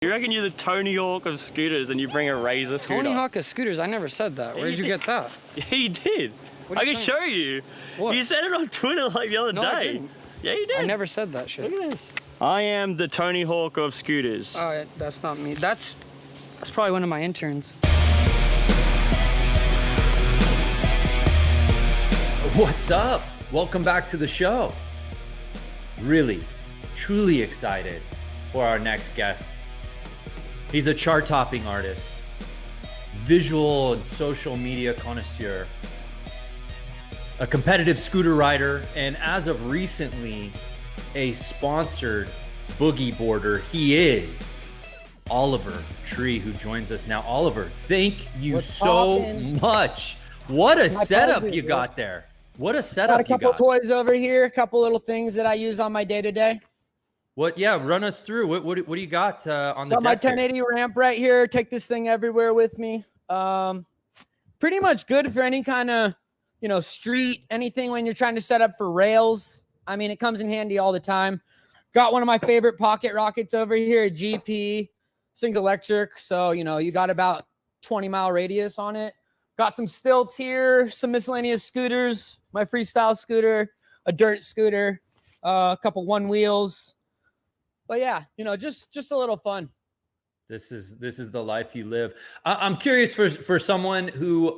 You reckon you're the Tony Hawk of scooters and you bring a Razor scooter? Tony Hawk of scooters? I never said that. Where did you get that? Yeah, you did. I can show you. What? You said it on Twitter like the other day. I didn't. Yeah, you did. I never said that shit. Look at this. I am the Tony Hawk of scooters. Oh, that's not me. That's probably one of my interns. What's up? Welcome back to the show. Really, truly excited for our next guest. He's a chart-topping artist, visual and social media connoisseur, a competitive scooter rider, and as of recently, a sponsored boogie boarder. He is Oliver Tree, who joins us now. Oliver, thank you so much. What a setup you got there. What a setup you got. Got a couple toys over here, a couple little things that I use on my day-to-day. What? Yeah, run us through. What do you got on the got deck? My 1080 ramp right here. Take this thing everywhere with me. Pretty much good for any kind of, street, anything when you're trying to set up for rails. I mean, it comes in handy all the time. Got one of my favorite pocket rockets over here, a GP. This thing's electric, so, you got about 20-mile radius on it. Got some stilts here, some miscellaneous scooters, my freestyle scooter, a dirt scooter, a couple one wheels. But yeah, just a little fun. This is the life you live. I'm curious for someone who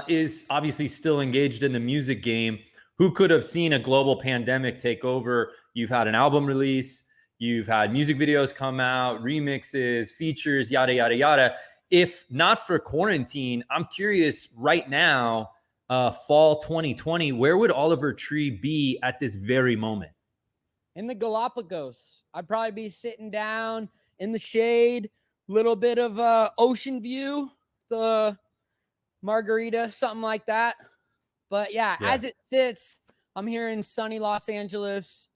is obviously still engaged in the music game, who could have seen a global pandemic take over. You've had an album release, you've had music videos come out, remixes, features, yada, yada, yada. If not for quarantine, I'm curious right now, fall 2020, where would Oliver Tree be at this very moment? In the Galapagos. I'd probably be sitting down in the shade, little bit of ocean view, the margarita, something like that. But yeah, as it sits, I'm here in sunny Los Angeles,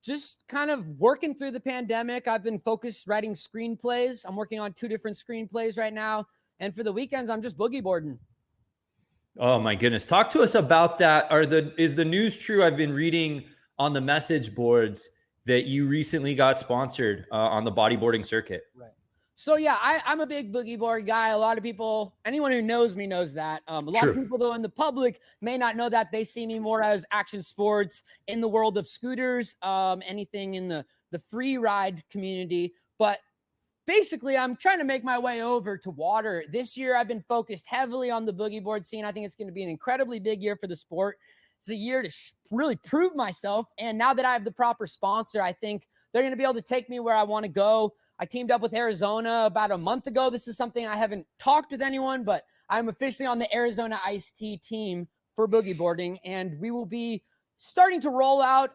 just kind of working through the pandemic. I've been focused writing screenplays. I'm working on 2 different screenplays right now. And for the weekends, I'm just boogie boarding. Oh my goodness. Talk to us about that. Is the news true? I've been reading on the message boards that you recently got sponsored on the bodyboarding circuit. Right. So yeah, I'm a big boogie board guy. A lot of people, anyone who knows me knows that. A lot of people though in the public may not know that. They see me more as action sports in the world of scooters, anything in the free ride community. But basically, I'm trying to make my way over to water. This year, I've been focused heavily on the boogie board scene. I think it's going to be an incredibly big year for the sport. It's a year to really prove myself. And now that I have the proper sponsor, I think they're going to be able to take me where I want to go. I teamed up with Arizona about a month ago. This is something I haven't talked with anyone, but I'm officially on the Arizona Ice-T team for boogie boarding. And we will be starting to roll out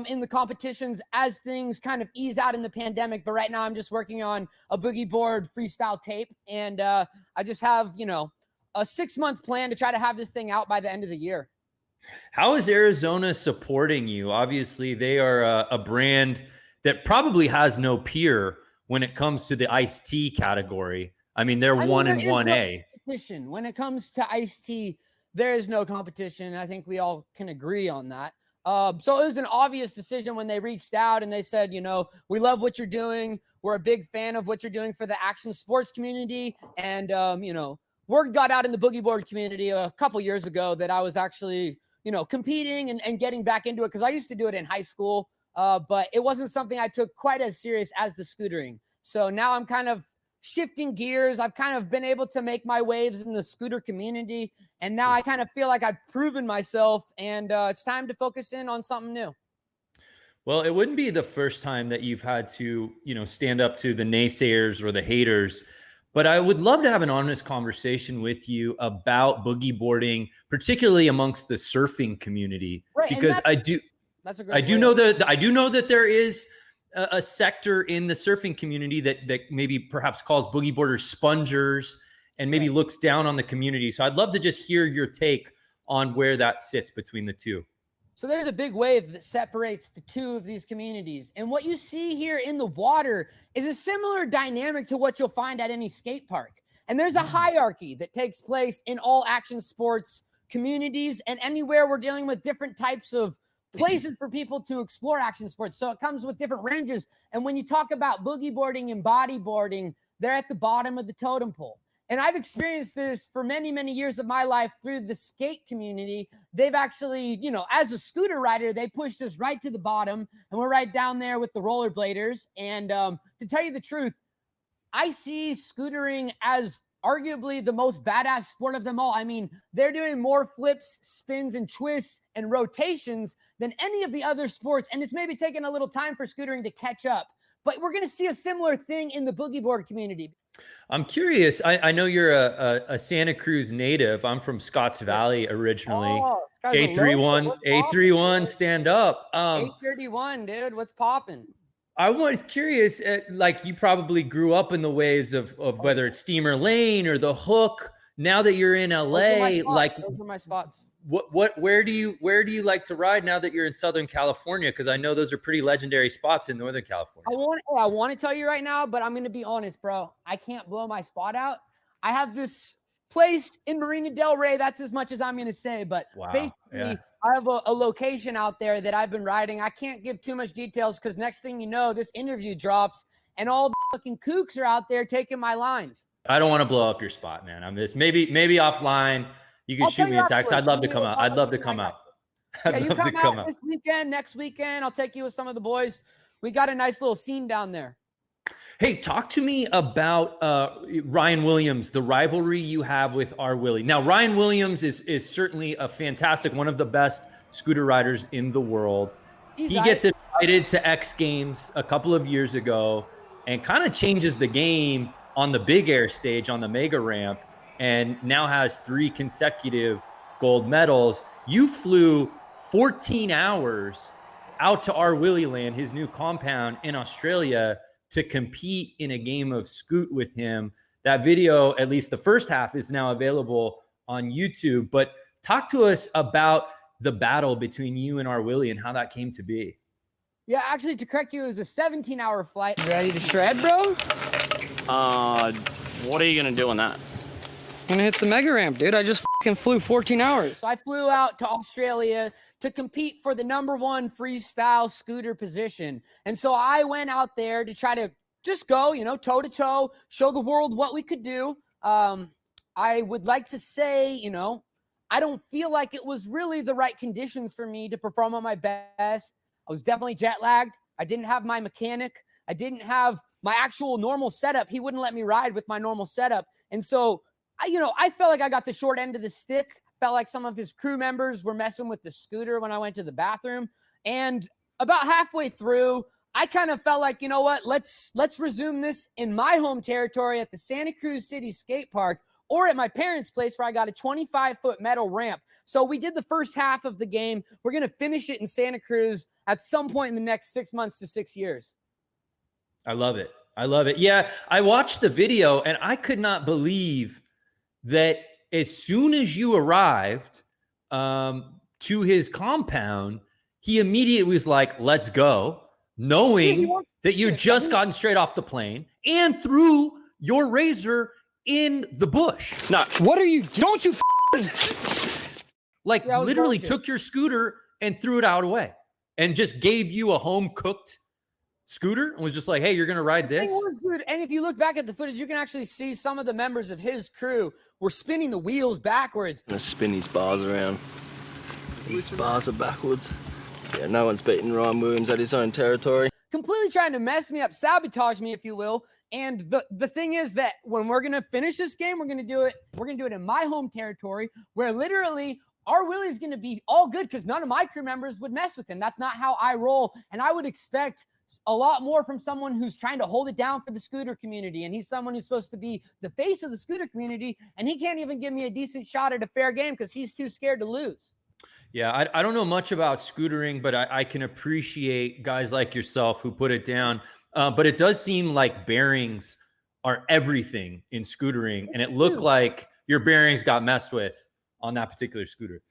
in the competitions as things kind of ease out in the pandemic. But right now I'm just working on a boogie board freestyle tape. And I just have, a 6-month plan to try to have this thing out by the end of the year. How is Arizona supporting you? Obviously, they are a brand that probably has no peer when it comes to the Ice-T category. I mean, they're 1 and 1A. No when it comes to Ice-T, there is no competition. I think we all can agree on that. So it was an obvious decision when they reached out and they said, we love what you're doing. We're a big fan of what you're doing for the action sports community. And, word got out in the boogie board community a couple years ago that I was actually competing and getting back into it, because I used to do it in high school, but it wasn't something I took quite as serious as the scootering. So now I'm kind of shifting gears. I've kind of been able to make my waves in the scooter community, and now I kind of feel like I've proven myself, and it's time to focus in on something new. Well, it wouldn't be the first time that you've had to, stand up to the naysayers or the haters. But I would love to have an honest conversation with you about boogie boarding, particularly amongst the surfing community, right, because I do know that there is a sector in the surfing community that maybe perhaps calls boogie boarders spongers and maybe looks down on the community. So I'd love to just hear your take on where that sits between the two. So there's a big wave that separates the two of these communities. And what you see here in the water is a similar dynamic to what you'll find at any skate park. And there's a hierarchy that takes place in all action sports communities, and anywhere we're dealing with different types of places for people to explore action sports. So it comes with different ranges. And when you talk about boogie boarding and bodyboarding, they're at the bottom of the totem pole. And I've experienced this for many, many years of my life through the skate community. They've actually, you know, as a scooter rider, they pushed us right to the bottom, and we're right down there with the rollerbladers. And to tell you the truth, I see scootering as arguably the most badass sport of them all. I mean, they're doing more flips, spins, and twists and rotations than any of the other sports. And it's maybe taking a little time for scootering to catch up. But we're going to see a similar thing in the boogie board community. I'm curious. I know you're a Santa Cruz native. I'm from Scotts Valley originally. Oh, A31, stand up. 831, dude. What's popping? I was curious, like you probably grew up in the waves of whether it's Steamer Lane or the Hook. Now that you're in LA, like those are my spots. Where do you like to ride now that you're in Southern California? Because I know those are pretty legendary spots in Northern California. I want to tell you right now, but I'm going to be honest, bro. I can't blow my spot out. I have this place in Marina Del Rey. That's as much as I'm going to say. But basically, I have a location out there that I've been riding. I can't give too much details because next thing you know, this interview drops and all the fucking kooks are out there taking my lines. I don't want to blow up your spot, man. I'm just maybe offline. You can shoot me a text. I'd love to come out. I'd love to come out. Yeah, you come out this weekend, next weekend. I'll take you with some of the boys. We got a nice little scene down there. Hey, talk to me about Ryan Williams, the rivalry you have with R. Willie. Now, Ryan Williams is certainly a fantastic, one of the best scooter riders in the world. He gets invited to X Games a couple of years ago and kind of changes the game on the big air stage on the mega ramp, and now has 3 consecutive gold medals. You flew 14 hours out to R. Willie Land, his new compound in Australia, to compete in a game of scoot with him. That video, at least the first half, is now available on YouTube. But talk to us about the battle between you and R. Willie and how that came to be. Yeah, actually, to correct you, it was a 17-hour flight. Ready to shred, bro? What are you gonna do on that? Gonna hit the mega ramp, dude. I just fucking flew 14 hours. So I flew out to Australia to compete for the #1 freestyle scooter position. And so I went out there to try to just go, you know, toe to toe, show the world what we could do. I would like to say, you know, I don't feel like it was really the right conditions for me to perform at my best. I was definitely jet lagged. I didn't have my mechanic. I didn't have my actual normal setup. He wouldn't let me ride with my normal setup. And so I felt like I got the short end of the stick. Felt like some of his crew members were messing with the scooter when I went to the bathroom. And about halfway through, I kind of felt like, you know what, let's resume this in my home territory at the Santa Cruz City Skate Park or at my parents' place where I got a 25-foot metal ramp. So we did the first half of the game. We're going to finish it in Santa Cruz at some point in the next 6 months to 6 years. I love it. I love it. Yeah, I watched the video and I could not believe that as soon as you arrived to his compound, he immediately was like, let's go, knowing that you'd just gotten straight off the plane and threw your razor in the bush. No. What are you? Don't you like literally took your scooter and threw it out away and just gave you a home-cooked scooter and was just like, hey, you're going to ride this? And if you look back at the footage, you can actually see some of the members of his crew were spinning the wheels backwards. I'm going to spin his bars around. His bars are backwards. Yeah, no one's beating Ryan Williams at his own territory. Completely trying to mess me up, sabotage me, if you will. And the thing is that when we're going to finish this game, we're going to do it in my home territory where literally R. Willie is going to be all good because none of my crew members would mess with him. That's not how I roll. And I would expect a lot more from someone who's trying to hold it down for the scooter community. And he's someone who's supposed to be the face of the scooter community. And he can't even give me a decent shot at a fair game because he's too scared to lose. Yeah, I don't know much about scootering, but I can appreciate guys like yourself who put it down. But it does seem like bearings are everything in scootering. And it looked like your bearings got messed with on that particular scooter.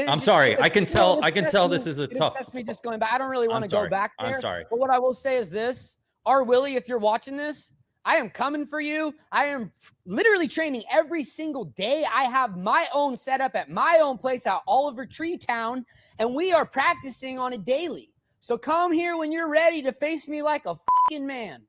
I'm sorry. I can tell this is a tough. That's me just going back. I don't really want to go back there. I'm sorry. But what I will say is this: R. Willie, if you're watching this, I am coming for you. I am literally training every single day. I have my own setup at my own place at Oliver Tree Town, and we are practicing on a daily. So come here when you're ready to face me like a fucking man.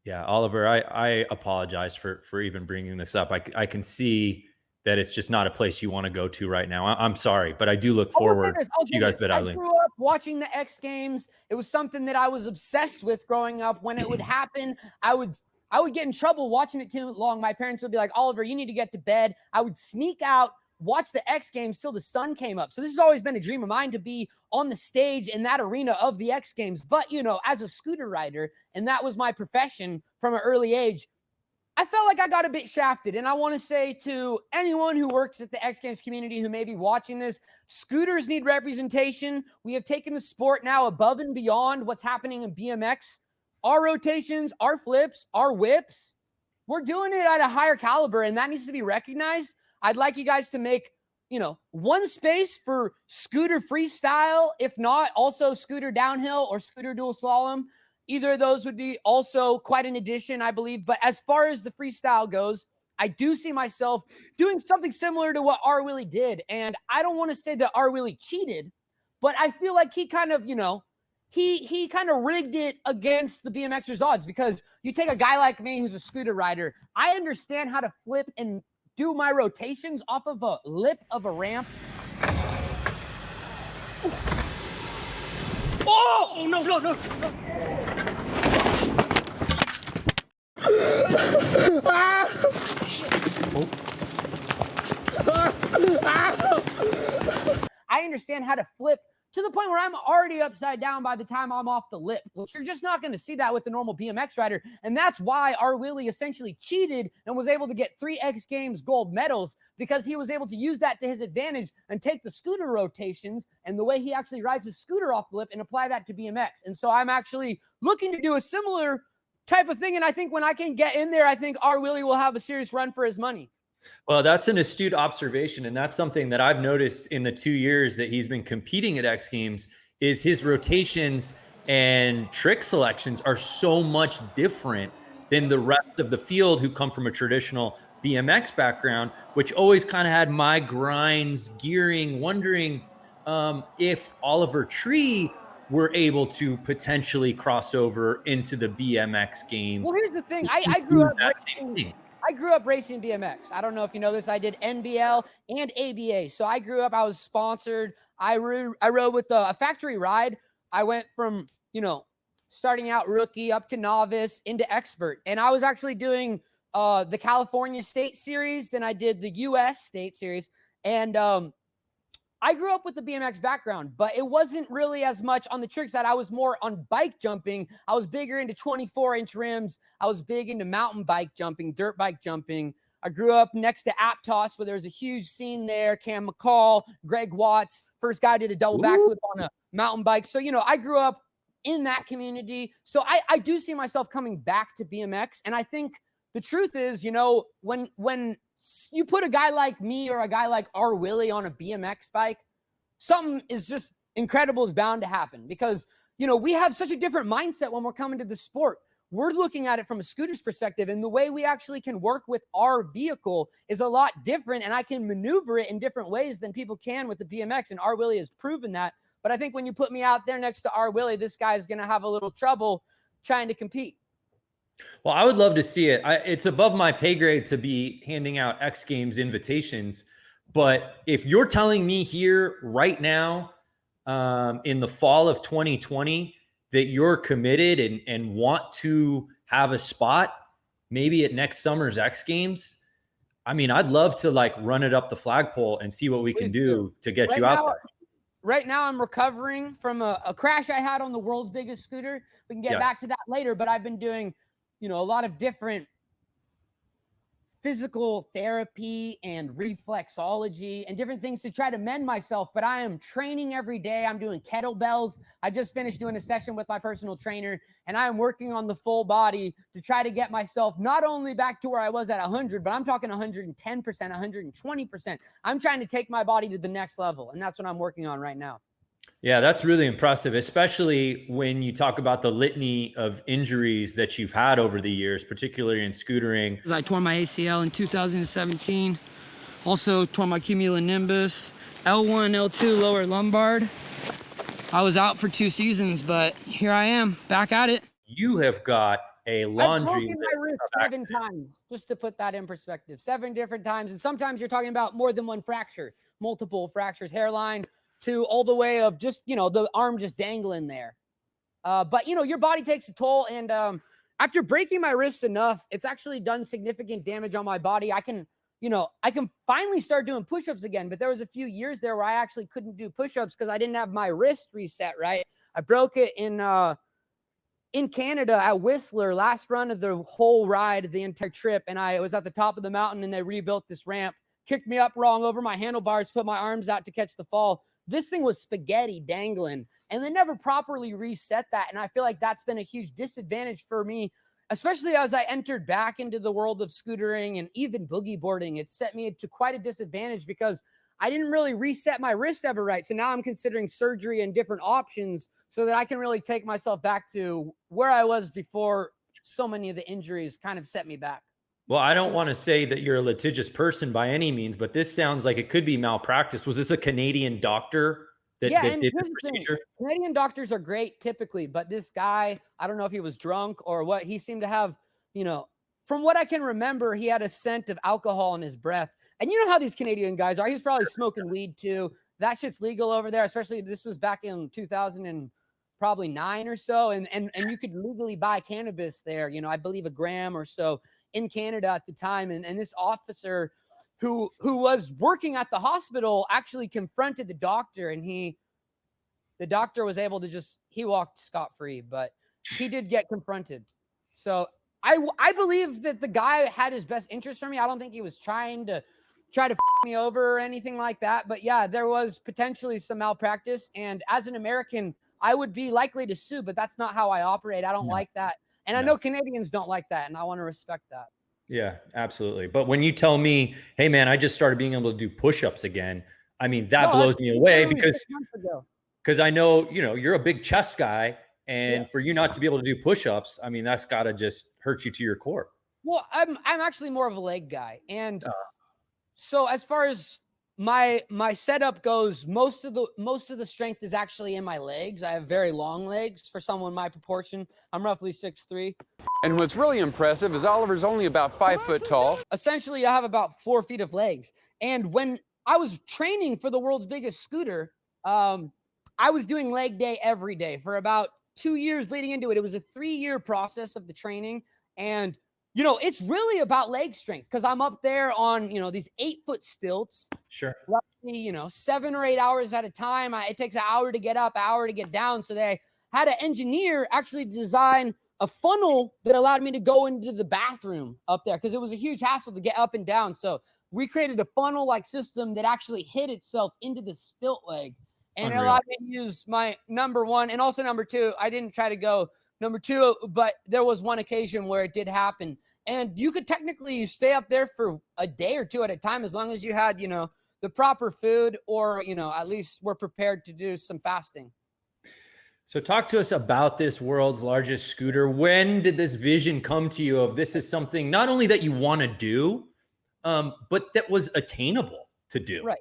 Yeah, Oliver, I apologize for even bringing this up. I can see that it's just not a place you want to go to right now. I'm sorry, but I do look forward to you guys at I grew up watching the X Games. It was something that I was obsessed with growing up. When it would happen, I would get in trouble watching it too long. My parents would be like, Oliver, you need to get to bed. I would sneak out, watch the X Games till the sun came up. So this has always been a dream of mine to be on the stage in that arena of the X Games. But, you know, as a scooter rider, and that was my profession from an early age, I felt like I got a bit shafted. And I want to say to anyone who works at the X Games community who may be watching this, scooters need representation. We have taken the sport now above and beyond what's happening in BMX. Our rotations, our flips, our whips, we're doing it at a higher caliber, and that needs to be recognized. I'd like you guys to make, you know, one space for scooter freestyle, if not also scooter downhill or scooter dual slalom. Either of those would be also quite an addition, I believe. But as far as the freestyle goes, I do see myself doing something similar to what R. Willie did. And I don't want to say that R. Willie cheated, but I feel like he kind of, you know, he kind of rigged it against the BMXers' odds, because you take a guy like me who's a scooter rider, I understand how to flip and do my rotations off of a lip of a ramp. Oh, no, no, no. I understand how to flip to the point where I'm already upside down by the time I'm off the lip, which you're just not going to see that with the normal BMX rider. And that's why R. Willie essentially cheated and was able to get 3 X Games gold medals, because he was able to use that to his advantage and take the scooter rotations and the way he actually rides his scooter off the lip and apply that to BMX. And so I'm actually looking to do a similar type of thing. And I think when I can get in there, I think R. Willie will have a serious run for his money. Well, that's an astute observation. And that's something that I've noticed in the 2 years that he's been competing at X Games, is his rotations and trick selections are so much different than the rest of the field who come from a traditional BMX background, which always kind of had my grinds gearing, wondering if Oliver Tree were able to potentially cross over into the BMX game. Well, here's the thing. I grew up racing BMX. I don't know if you know this. I did NBL and ABA. So I grew up, I was sponsored. I rode with a factory ride. I went from, you know, starting out rookie up to novice into expert. And I was actually doing the California State Series. Then I did the US State Series. And I grew up with the BMX background, but it wasn't really as much on the trick side. I was more on bike jumping. I was bigger into 24-inch rims. I was big into mountain bike jumping, dirt bike jumping. I grew up next to Aptos, where there was a huge scene there. Cam McCall, Greg Watts, first guy did a double backflip on a mountain bike. So, you know, I grew up in that community. So I do see myself coming back to BMX. And I think the truth is, you know, when you put a guy like me or a guy like R. Willie on a BMX bike, something is just incredible is bound to happen, because, you know, we have such a different mindset when we're coming to the sport. We're looking at it from a scooter's perspective, and the way we actually can work with our vehicle is a lot different, and I can maneuver it in different ways than people can with the BMX, and R. Willie has proven that. But I think when you put me out there next to R. Willie, this guy's going to have a little trouble trying to compete. Well, I would love to see it. It's above my pay grade to be handing out X Games invitations. But if you're telling me here right now, in the fall of 2020, that you're committed and want to have a spot, maybe at next summer's X Games, I mean, I'd love to like run it up the flagpole and see what we can do to get you out there. Right now, I'm recovering from a crash I had on the world's biggest scooter. We can get back to that later, but I've been doing, you know, a lot of different physical therapy and reflexology and different things to try to mend myself. But I am training every day. I'm doing kettlebells. I just finished doing a session with my personal trainer, and I am working on the full body to try to get myself not only back to where I was at 100, but I'm talking 110%, 120%. I'm trying to take my body to the next level, and that's what I'm working on right now. Yeah, that's really impressive, especially when you talk about the litany of injuries that you've had over the years, particularly in scootering. I tore my ACL in 2017. Also tore my cumulonimbus, L1, L2 lower lumbar. I was out for 2 seasons, but here I am, back at it. You have got a I've laundry broken list my wrist of 7 accidents. times, just to put that in perspective. 7 different times. And sometimes you're talking about more than one fracture, multiple fractures, hairline to all the way of just, the arm just dangling there. But, your body takes a toll. And after breaking my wrist enough, it's actually done significant damage on my body. I can finally start doing push-ups again. But there was a few years there where I actually couldn't do push-ups because I didn't have my wrist reset right. I broke it in Canada at Whistler, last run of the whole ride of the entire trip. And I was at the top of the mountain and they rebuilt this ramp, kicked me up wrong over my handlebars, put my arms out to catch the fall. This thing was spaghetti dangling and they never properly reset that. And I feel like that's been a huge disadvantage for me, especially as I entered back into the world of scootering and even boogie boarding. It set me to quite a disadvantage because I didn't really reset my wrist ever right. So now I'm considering surgery and different options so that I can really take myself back to where I was before so many of the injuries kind of set me back. Well, I don't want to say that you're a litigious person by any means, but this sounds like it could be malpractice. Was this a Canadian doctor that did the procedure? Canadian doctors are great typically, but this guy, I don't know if he was drunk or what. He seemed to have, from what I can remember, he had a scent of alcohol in his breath. And you know how these Canadian guys are. He was probably smoking weed too. That shit's legal over there, especially this was back in 2009 or so. And you could legally buy cannabis there, I believe a gram or so in Canada at the time. And this officer who was working at the hospital actually confronted the doctor, and the doctor was able to he walked scot-free, but he did get confronted. So I believe that the guy had his best interest for me. I don't think he was trying to f me over or anything like that. But yeah, there was potentially some malpractice. And as an American, I would be likely to sue, but that's not how I operate. I don't like that. And I know Canadians don't like that. And I want to respect that. Yeah, absolutely. But when you tell me, hey man, I just started being able to do push-ups again, I mean, that blows me away because I know, you're a big chest guy. And for you not to be able to do push-ups, I mean, that's got to just hurt you to your core. Well, I'm actually more of a leg guy. And so as far as my setup goes, most of the strength is actually in my legs. I have very long legs for someone my proportion. I'm roughly 6'3". And what's really impressive is Oliver's only about 5 foot tall. Essentially, I have about 4 feet of legs. And when I was training for the world's biggest scooter, I was doing leg day every day for about 2 years leading into it. It was a 3-year process of the training. And it's really about leg strength because I'm up there on, these 8-foot stilts. Sure. Roughly, 7 or 8 hours at a time. It takes an hour to get up, an hour to get down. So they had an engineer actually design a funnel that allowed me to go into the bathroom up there because it was a huge hassle to get up and down. So we created a funnel-like system that actually hid itself into the stilt leg. And it allowed me to use my number 1 and also number 2. I didn't try to go number 2, but there was one occasion where it did happen. And you could technically stay up there for a day or 2 at a time as long as you had, the proper food or, at least were prepared to do some fasting. So talk to us about this world's largest scooter. When did this vision come to you of this is something not only that you want to do, but that was attainable to do? Right.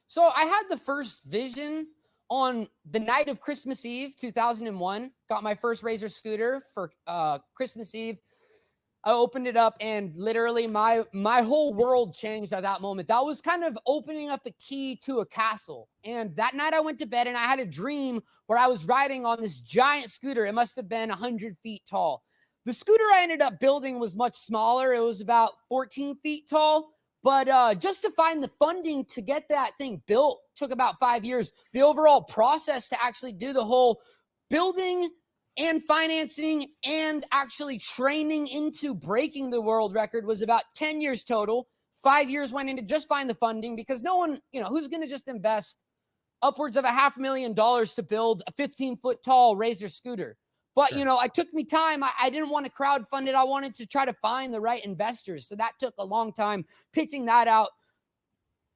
So I had the first vision on the night of Christmas Eve, 2001. Got my first Razor scooter for Christmas Eve. I opened it up and literally my whole world changed at that moment. That was kind of opening up a key to a castle. And that night I went to bed and I had a dream where I was riding on this giant scooter. It must have been 100 feet tall. The scooter I ended up building was much smaller. It was about 14 feet tall. But just to find the funding to get that thing built took about 5 years. The overall process to actually do the whole building and financing and actually training into breaking the world record was about 10 years total. 5 years went into just find the funding because no one, who's going to just invest upwards of $500,000 to build a 15-foot tall Razor scooter. But, it took me time. I didn't want to crowdfund it. I wanted to try to find the right investors. So that took a long time pitching that out.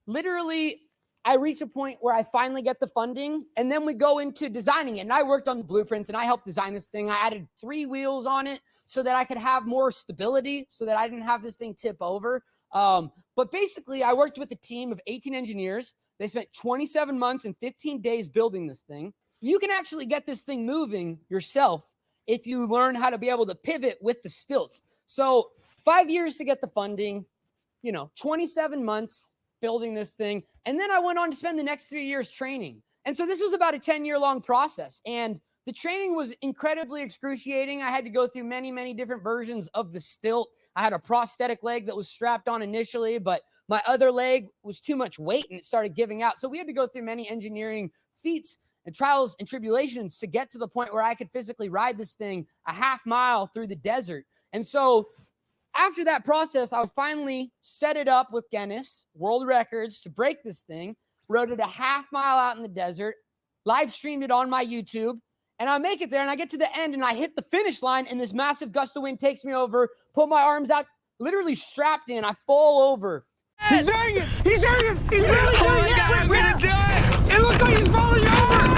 Literally, I reach a point where I finally get the funding, and then we go into designing it. And I worked on the blueprints, and I helped design this thing. I added 3 wheels on it so that I could have more stability, so that I didn't have this thing tip over. But basically, I worked with a team of 18 engineers. They spent 27 months and 15 days building this thing. You can actually get this thing moving yourself if you learn how to be able to pivot with the stilts. So 5 years to get the funding, 27 months building this thing. And then I went on to spend the next 3 years training. And so this was about a 10-year-long process. And the training was incredibly excruciating. I had to go through many, many different versions of the stilt. I had a prosthetic leg that was strapped on initially, but my other leg was too much weight and it started giving out. So we had to go through many engineering feats and trials and tribulations to get to the point where I could physically ride this thing a half mile through the desert. And so after that process, I finally set it up with Guinness World Records to break this thing, rode it a half mile out in the desert, live streamed it on my YouTube, and I make it there, and I get to the end, and I hit the finish line, and this massive gust of wind takes me over, put my arms out, literally strapped in, I fall over. He's doing it! He's doing it! He's really doing it! I'm gonna do it! It looks like he's falling over!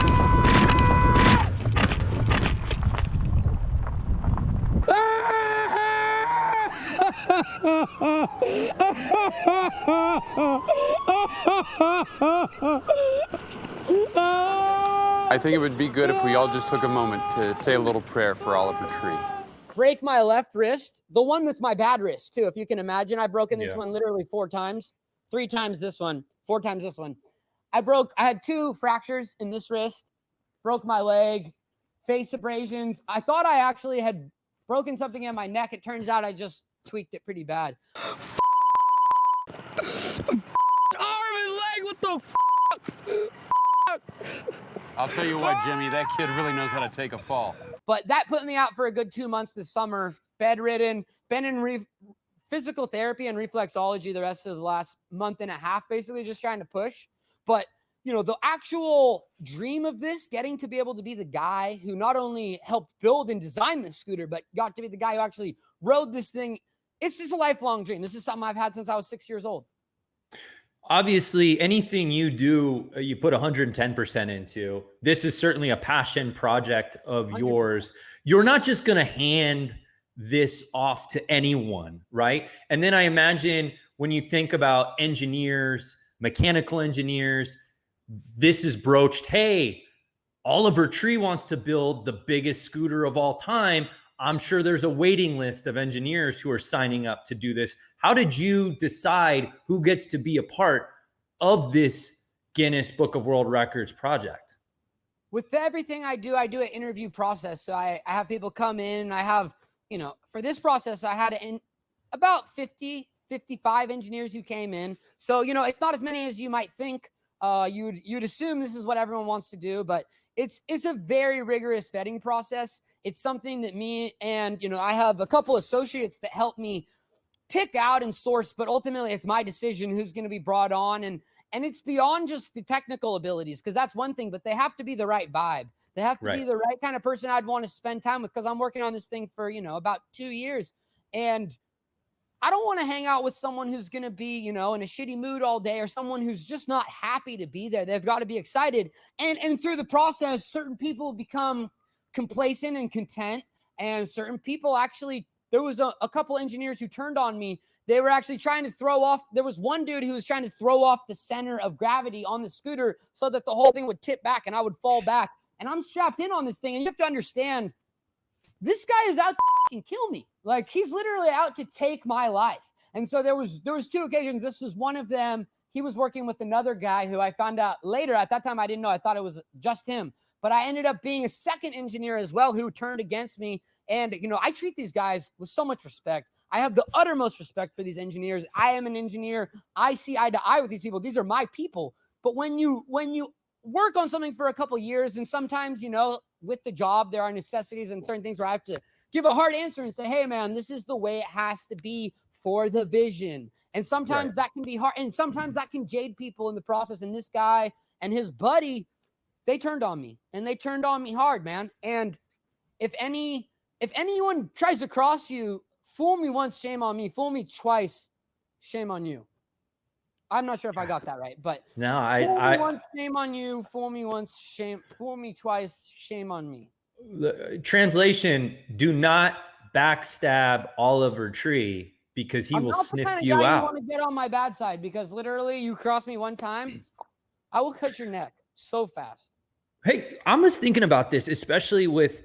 I think it would be good if we all just took a moment to say a little prayer for Oliver Tree. Break my left wrist, the one that's my bad wrist too, if you can imagine. I've broken this one literally 4 times, 3 times this one, 4 times this one. I had 2 fractures in this wrist, broke my leg, face abrasions. I thought I actually had broken something in my neck. It turns out I just tweaked it pretty bad. Arm and leg, what the I'll tell you what, Jimmy, that kid really knows how to take a fall. But that put me out for a good 2 months this summer, bedridden, been in physical therapy and reflexology the rest of the last month and a half, basically just trying to push. But, the actual dream of this, getting to be able to be the guy who not only helped build and design this scooter, but got to be the guy who actually rode this thing, it's just a lifelong dream. This is something I've had since I was 6 years old. Obviously, anything you do, you put 110% into. This is certainly a passion project of 100%. Yours. You're not just going to hand this off to anyone, right? And then I imagine when you think about engineers, mechanical engineers, this is broached, hey, Oliver Tree wants to build the biggest scooter of all time. I'm sure there's a waiting list of engineers who are signing up to do this. How did you decide who gets to be a part of this Guinness Book of World Records project? With everything I do an interview process. So I have people come in, and I have, for this process, I had about 50, 55 engineers who came in. So, it's not as many as you might think. You'd assume this is what everyone wants to do, but it's a very rigorous vetting process. It's something that me and, I have a couple associates that help me pick out and source, but ultimately it's my decision who's going to be brought on. And it's beyond just the technical abilities, because that's one thing, but they have to be the right vibe. They have to be the right kind of person I'd want to spend time with, because I'm working on this thing for, about 2 years. And I don't want to hang out with someone who's going to be, in a shitty mood all day, or someone who's just not happy to be there. They've got to be excited. And through the process, certain people become complacent and content. And certain people actually, there was a couple engineers who turned on me. They were actually trying to throw off. There was one dude who was trying to throw off the center of gravity on the scooter so that the whole thing would tip back and I would fall back. And I'm strapped in on this thing. And you have to understand, this guy is out to kill me. Like, he's literally out to take my life. And so there was 2 occasions. This was one of them. He was working with another guy who I found out later. At that time, I didn't know. I thought it was just him. But I ended up being a second engineer as well who turned against me. And, I treat these guys with so much respect. I have the uttermost respect for these engineers. I am an engineer. I see eye to eye with these people. These are my people. But when you work on something for a couple years, and sometimes, with the job, there are necessities and certain things where I have to give a hard answer and say, hey, man, this is the way it has to be for the vision. And sometimes that can be hard. And sometimes that can jade people in the process. And this guy and his buddy, they turned on me, and they turned on me hard, man. And if anyone tries to cross you, fool me once, shame on me. Fool me twice, shame on you. I'm not sure if I got that right, but No, fool me once, shame on you. Fool me once, fool me twice, shame on me. Translation: do not backstab Oliver Tree because he will sniff I'm not the kind of you guy you out. want to get on my bad side, because literally you cross me one time, I will cut your neck so fast. Hey, I was thinking about this, especially with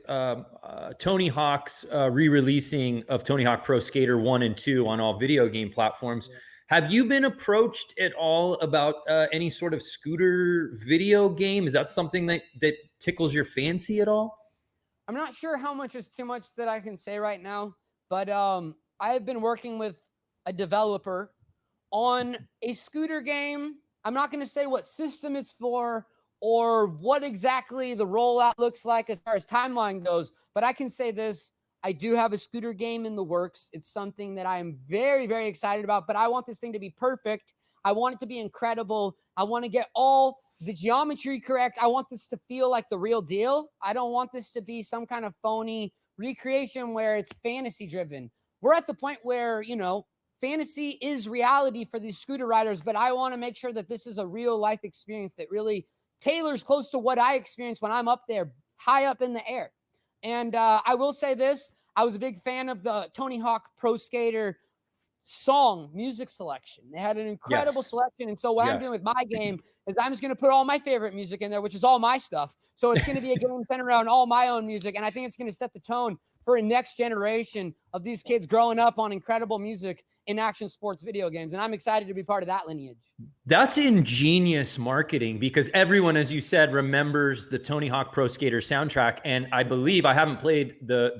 Tony Hawk's re-releasing of Tony Hawk Pro Skater 1 and 2 on all video game platforms. Have you been approached at all about any sort of scooter video game? Is that something that tickles your fancy at all? I'm not sure how much is too much that I can say right now, but I have been working with a developer on a scooter game. I'm not going to say what system it's for or what exactly the rollout looks like as far as timeline goes, but I can say this. I do have a scooter game in the works. It's something that I am very, very excited about, but I want this thing to be perfect. I want it to be incredible. I want to get all the geometry correct. I want this to feel like the real deal. I don't want this to be some kind of phony recreation where it's fantasy driven. We're at the point where, you know, fantasy is reality for these scooter riders, but I want to make sure that this is a real life experience that really tailors close to what I experience when I'm up there, high up in the air. And I will say this, I was a big fan of the Tony Hawk Pro Skater song music selection. They had an incredible selection. And so what I'm doing with my game is I'm just going to put all my favorite music in there, which is all my stuff. So it's going to be a game centered around all my own music. And I think it's going to set the tone for a next generation of these kids growing up on incredible music in action sports video games. And I'm excited to be part of that lineage. That's ingenious marketing because everyone, as you said, remembers the Tony Hawk Pro Skater soundtrack. And I believe, I haven't played the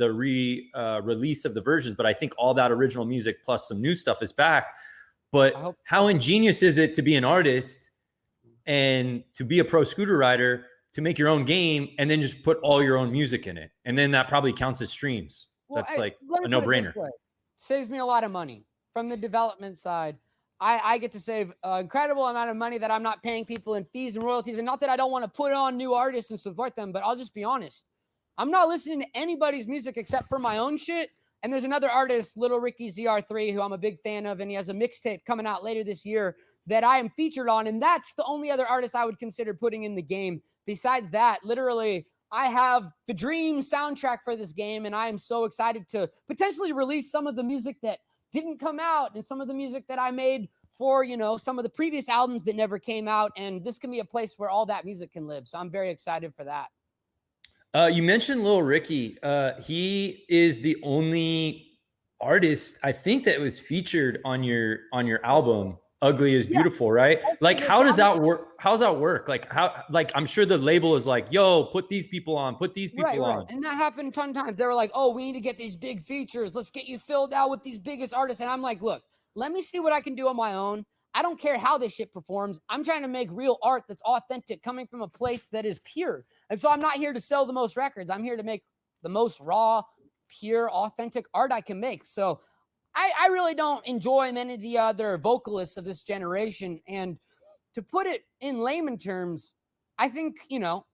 release of the versions, but I think all that original music plus some new stuff is back. But how ingenious is it to be an artist and to be a pro scooter rider, to make your own game and then just put all your own music in it? And then that probably counts as streams. Well, that's like a no-brainer. Saves me a lot of money from the development side. I get to save an incredible amount of money that I'm not paying people in fees and royalties. And not that I don't want to put on new artists and support them, but I'll just be honest. I'm not listening to anybody's music except for my own shit. And there's another artist, Little Ricky ZR3, who I'm a big fan of, and he has a mixtape coming out later this year that I am featured on. And that's the only other artist I would consider putting in the game. Besides that, literally, I have the dream soundtrack for this game, and I am so excited to potentially release some of the music that didn't come out and some of the music that I made for, you know, some of the previous albums that never came out. And this can be a place where all that music can live. So I'm very excited for that. You mentioned Lil Ricky. He is the only artist, I think, that was featured on your album, Ugly is Beautiful, right? Like, how does that work? How's that work? Like, I'm sure the label is like, yo, put these people on, put these people on. And that happened a ton of times. They were like, oh, we need to get these big features. Let's get you filled out with these biggest artists. And I'm like, look, let me see what I can do on my own. I don't care how this shit performs. I'm trying to make real art that's authentic, coming from a place that is pure. And so I'm not here to sell the most records. I'm here to make the most raw, pure, authentic art I can make. So I really don't enjoy many of the other vocalists of this generation. And to put it in layman terms, I think, you know,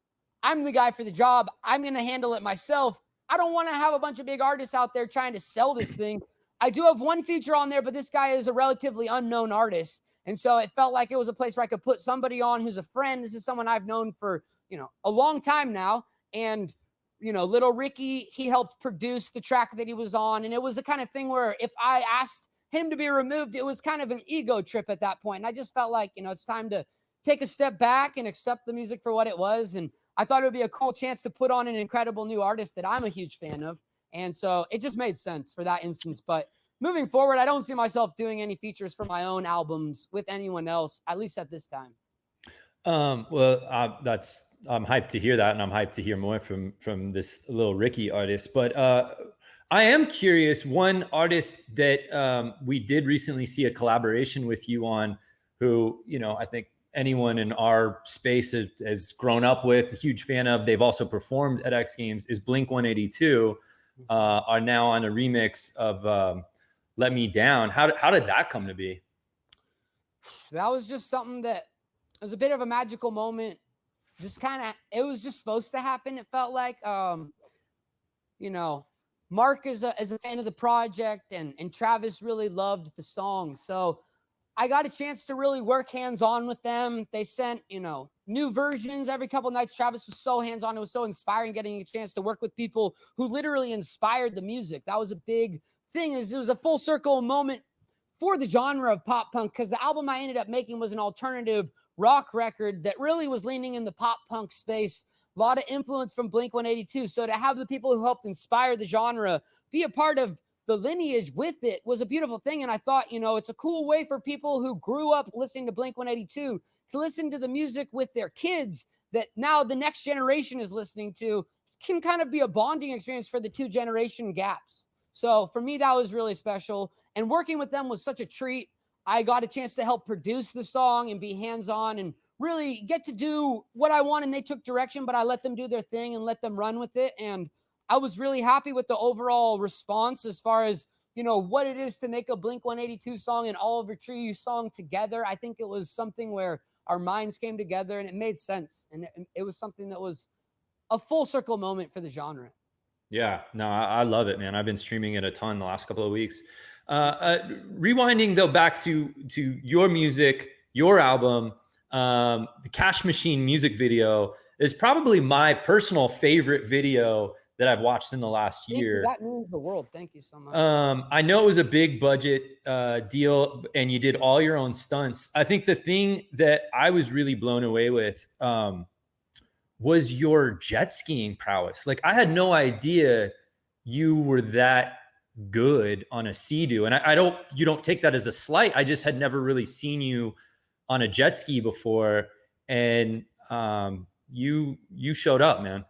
I'm the guy for the job. I'm going to handle it myself. I don't want to have a bunch of big artists out there trying to sell this thing. I do have one feature on there, but this guy is a relatively unknown artist. And so it felt like it was a place where I could put somebody on who's a friend. This is someone I've known for, you know, a long time now. And, you know, Little Ricky, he helped produce the track that he was on. And it was the kind of thing where if I asked him to be removed, it was kind of an ego trip at that point. And I just felt like, you know, it's time to take a step back and accept the music for what it was. And I thought it would be a cool chance to put on an incredible new artist that I'm a huge fan of. And so it just made sense for that instance. But moving forward, I don't see myself doing any features for my own albums with anyone else, at least at this time. I'm hyped to hear that, and I'm hyped to hear more from this Lil Ricky artist. But I am curious, one artist that we did recently see a collaboration with you on, who, you know, I think anyone in our space has grown up with, a huge fan of. They've also performed at X Games, is Blink 182, are now on a remix of Let Me Down. How did that come to be? That was just something that was a bit of a magical moment. Just kind of, it was just supposed to happen. It felt like, you know, Mark is a fan of the project, and Travis really loved the song. So I got a chance to really work hands-on with them. They sent, new versions every couple nights. Travis was so hands-on. It was so inspiring getting a chance to work with people who literally inspired the music. That was a big thing. It was a full circle moment for the genre of pop punk, because the album I ended up making was an alternative rock record that really was leaning in the pop punk space. A lot of influence from Blink-182. So to have the people who helped inspire the genre be a part of the lineage with it was a beautiful thing. And I thought, it's a cool way for people who grew up listening to Blink-182 to listen to the music with their kids that now the next generation is listening to. It can kind of be a bonding experience for the two generation gaps. So for me, that was really special. And working with them was such a treat. I got a chance to help produce the song and be hands-on and really get to do what I want. And they took direction, but I let them do their thing and let them run with it. And I was really happy with the overall response as far as, what it is to make a Blink-182 song and Oliver Tree song together. I think it was something where our minds came together and it made sense. And it was something that was a full circle moment for the genre. Yeah, no, I love it, man. I've been streaming it a ton the last couple of weeks. Rewinding though back to your music, your album, the Cash Machine music video is probably my personal favorite video that I've watched in the last year. That means the world. Thank you so much. I know it was a big budget deal and you did all your own stunts. I think the thing that I was really blown away with was your jet skiing prowess. Like, I had no idea you were that good on a Sea-Doo. And you don't take that as a slight. I just had never really seen you on a jet ski before. And you showed up, man.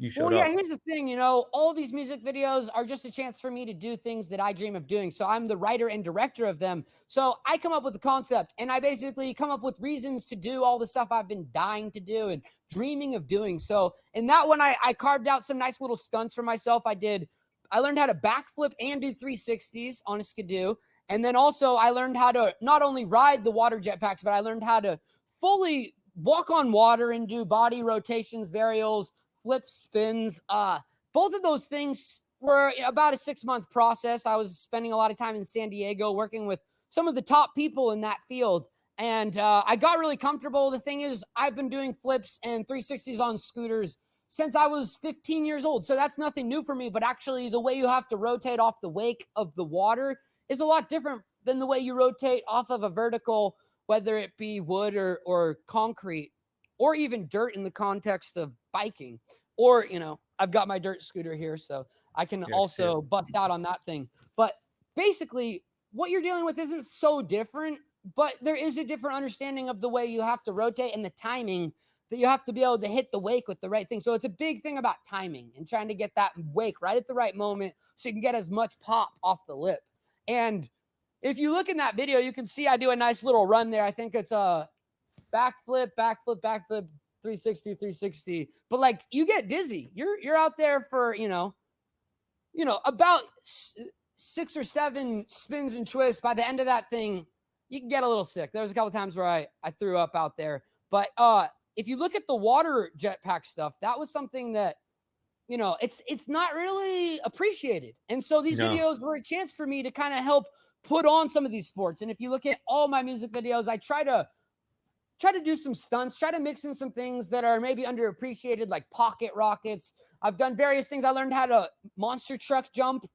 You showed up. Here's the thing, all these music videos are just a chance for me to do things that I dream of doing. So I'm the writer and director of them. So I come up with the concept and I basically come up with reasons to do all the stuff I've been dying to do and dreaming of doing. So in that one, I carved out some nice little stunts for myself. I learned how to backflip and do 360s on a Skidoo. And then also I learned how to not only ride the water jetpacks, but I learned how to fully walk on water and do body rotations, varials, flips, spins. Both of those things were about a 6-month process. I was spending a lot of time in San Diego working with some of the top people in that field. And I got really comfortable. The thing is, I've been doing flips and 360s on scooters since I was 15 years old. So that's nothing new for me. But actually, the way you have to rotate off the wake of the water is a lot different than the way you rotate off of a vertical, whether it be wood or concrete, or even dirt in the context of biking. Or, I've got my dirt scooter here, so I can also bust out on that thing. But basically, what you're dealing with isn't so different, but there is a different understanding of the way you have to rotate and the timing that you have to be able to hit the wake with the right thing. So it's a big thing about timing and trying to get that wake right at the right moment so you can get as much pop off the lip. And if you look in that video, you can see I do a nice little run there. I think it's a backflip, 360. But like, you get dizzy. You're out there for, about 6 or 7 spins and twists. By the end of that thing, you can get a little sick. There was a couple times where I threw up out there. But if you look at the water jetpack stuff, that was something that, it's not really appreciated. And so these videos were a chance for me to kind of help put on some of these sports. And if you look at all my music videos, I try to do some stunts, try to mix in some things that are maybe underappreciated, like pocket rockets. I've done various things. I learned how to monster truck jump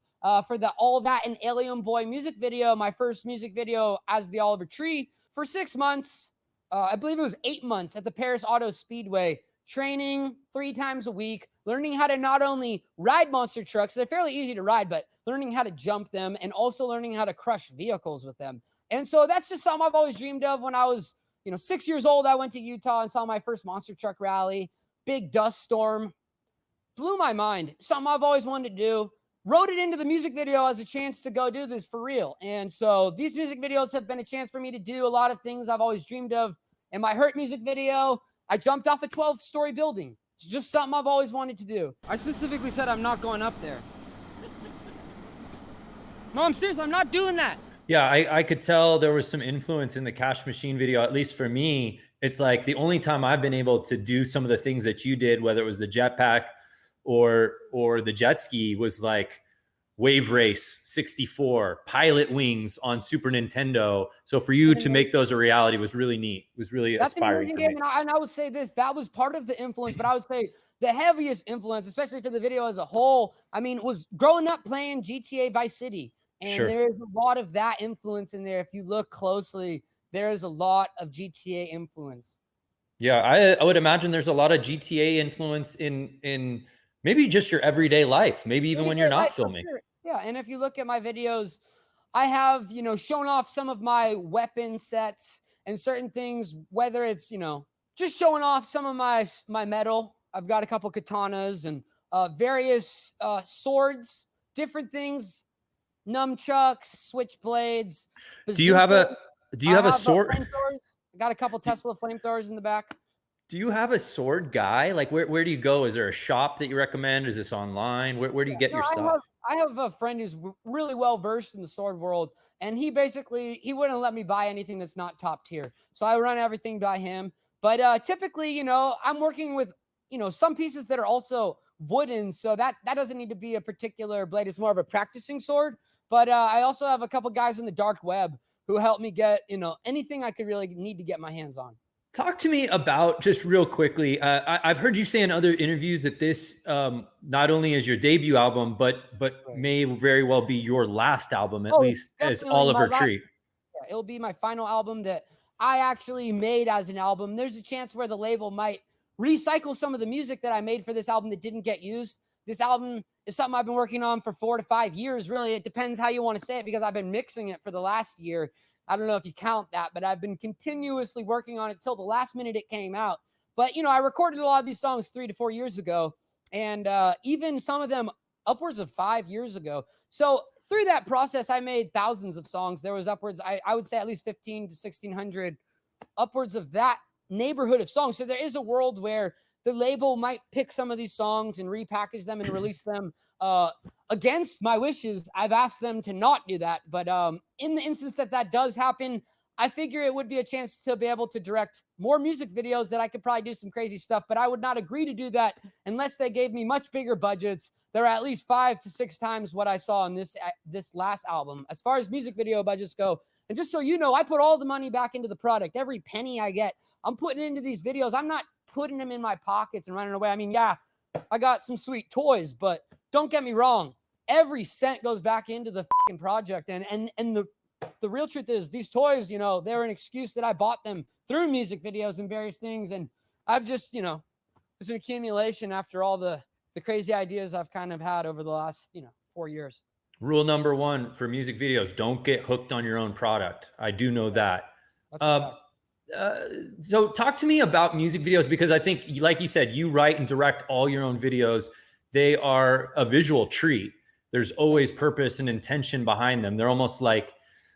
for the All That and Alien Boy music video, my first music video as the Oliver Tree, for 6 months. I believe it was 8 months at the Paris Auto Speedway, training 3 times a week, learning how to not only ride monster trucks, they're fairly easy to ride, but learning how to jump them and also learning how to crush vehicles with them. And so that's just something I've always dreamed of. When I was 6 years old, I went to Utah and saw my first monster truck rally, big dust storm, blew my mind. Something I've always wanted to do. Wrote it into the music video as a chance to go do this for real. And so these music videos have been a chance for me to do a lot of things I've always dreamed of. In my Hurt music video, I jumped off a 12-story building. It's just something I've always wanted to do. I specifically said I'm not going up there. No, I'm serious. I'm not doing that. Yeah, I could tell there was some influence in the Cash Machine video, at least for me. It's like the only time I've been able to do some of the things that you did, whether it was the jetpack or the jet ski, was like Wave Race 64, Pilot Wings on Super Nintendo. So for you to make those a reality was really neat. It was really aspiring to me. And I would say this, that was part of the influence, but I would say the heaviest influence, especially for the video as a whole, I mean, was growing up playing GTA Vice City. And there's a lot of that influence in there. If you look closely, there is a lot of GTA influence. Yeah, I would imagine there's a lot of GTA influence in maybe just your everyday life, maybe even when you're not filming. Sure. Yeah, and if you look at my videos, I have, you know, shown off some of my weapon sets and certain things, whether it's, you know, just showing off some of my metal. I've got a couple katanas and various swords, different things, nunchucks, switchblades. Do you have a sword? I got a couple Tesla flamethrowers in the back. Do you have a sword guy? Like where do you go? Is there a shop that you recommend? Is this online? Where do you get your stuff? I have a friend who's really well versed in the sword world, and he wouldn't let me buy anything that's not top tier. So I run everything by him. But typically, you know, I'm working with, you know, some pieces that are also wooden, so that doesn't need to be a particular blade. It's more of a practicing sword. But I also have a couple guys in the dark web who help me get, you know, anything I could really need to get my hands on. Talk to me about, just real quickly, I've heard you say in other interviews that this not only is your debut album, but may very well be your last album, at least as Oliver Tree. Yeah, it'll be my final album that I actually made as an album. There's a chance where the label might recycle some of the music that I made for this album that didn't get used. This album is something I've been working on for 4 to 5 years. Really, it depends how you want to say it, because I've been mixing it for the last year. I don't know if you count that, but I've been continuously working on it till the last minute it came out. But, you know, I recorded a lot of these songs 3 to 4 years ago, and even some of them upwards of 5 years ago. So through that process, I made thousands of songs. There was upwards, I would say at least 15 to 1,600, upwards of that neighborhood of songs. So there is a world where the label might pick some of these songs and repackage them and release them against my wishes. I've asked them to not do that. But in the instance that does happen, I figure it would be a chance to be able to direct more music videos that I could probably do some crazy stuff. But I would not agree to do that unless they gave me much bigger budgets. They're at least 5 to 6 times what I saw in this last album. As far as music video budgets go, and just so you know, I put all the money back into the product. Every penny I get, I'm putting into these videos. I'm not putting them in my pockets and running away. I mean, yeah, I got some sweet toys, but don't get me wrong. Every cent goes back into the fucking project. And the real truth is, these toys, you know, they're an excuse that I bought them through music videos and various things. And I've just, you know, it's an accumulation after all the crazy ideas I've kind of had over the last, you know, 4 years. Rule number 1 for music videos: don't get hooked on your own product. I do know that. So talk to me about music videos, because I think, like you said, you write and direct all your own videos. They are a visual treat. There's always purpose and intention behind them. They're almost like,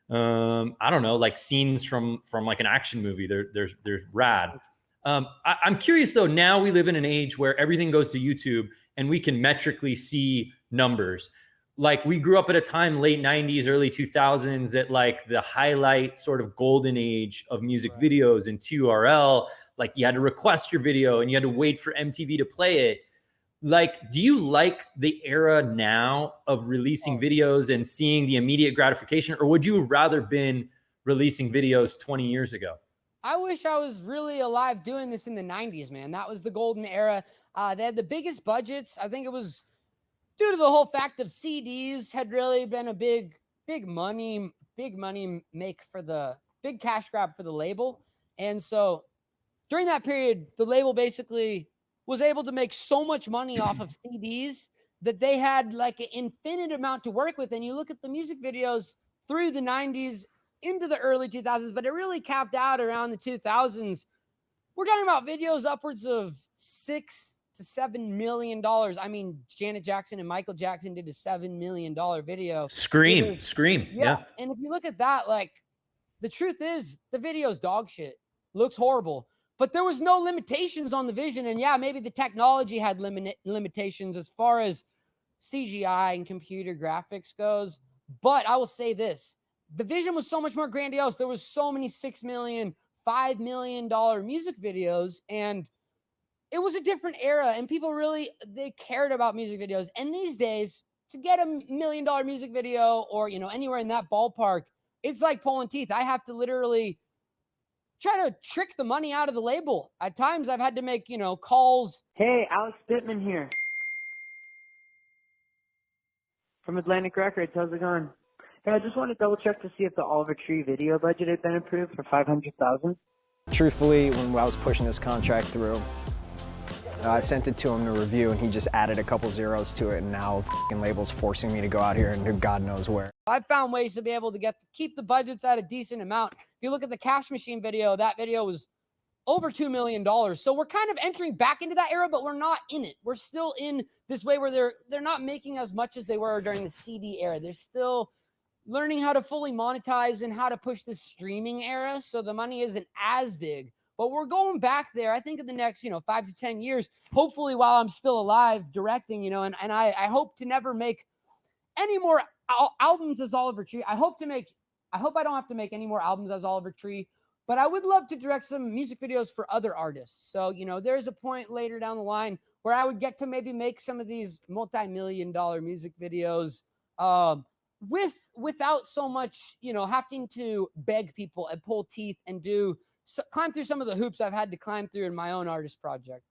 I don't know, like scenes from like an action movie. They're rad. I'm curious though, now we live in an age where everything goes to YouTube and we can metrically see numbers. Like, we grew up at a time, late 90s, early 2000s, at like the highlight sort of golden age of music videos and TRL. Like, you had to request your video and you had to wait for MTV to play it. Like, do you like the era now of releasing videos and seeing the immediate gratification, or would you have rather been releasing videos 20 years ago? I wish I was really alive doing this in the 90s, man. That was the golden era. They had the biggest budgets. I think it was due to the whole fact of CDs had really been a big money make for the big cash grab for the label. And so during that period, the label basically was able to make so much money off of CDs that they had like an infinite amount to work with. And you look at the music videos through the 90s into the early 2000s, but it really capped out around the 2000s. We're talking about videos upwards of $6 to $7 million. I mean, Janet Jackson and Michael Jackson did a $7 million video. Scream. Yeah. And if you look at that, like, the truth is the video's dog shit. Looks horrible. But there was no limitations on the vision. And yeah, maybe the technology had limitations as far as CGI and computer graphics goes. But I will say this. The vision was so much more grandiose. There was so many $6 million, $5 million music videos. And it was a different era. And people really, they cared about music videos. And these days, to get $1 million music video or, you know, anywhere in that ballpark, it's like pulling teeth. I have to literally try to trick the money out of the label. At times I've had to make, you know, calls. Hey, Alex Bittman here from Atlantic Records. How's it going? Hey, I just want to double check to see if the Oliver Tree video budget had been approved for $500,000. Truthfully, when I was pushing this contract through, I sent it to him to review, and he just added a couple zeros to it, and now f***ing label's forcing me to go out here and do God knows where. I've found ways to be able to keep the budgets at a decent amount. If you look at the Cash Machine video, that video was over $2 million. So we're kind of entering back into that era, but we're not in it. We're still in this way where they're not making as much as they were during the CD era. They're still learning how to fully monetize and how to push the streaming era. So the money isn't as big. But we're going back there, I think, in the next, 5 to 10 years, hopefully while I'm still alive directing, and I hope to never make any more albums as Oliver Tree. I hope I don't have to make any more albums as Oliver Tree, but I would love to direct some music videos for other artists. So, there's a point later down the line where I would get to maybe make some of these multi-million-dollar music videos without so much, having to beg people and pull teeth and climb through some of the hoops I've had to climb through in my own artist project.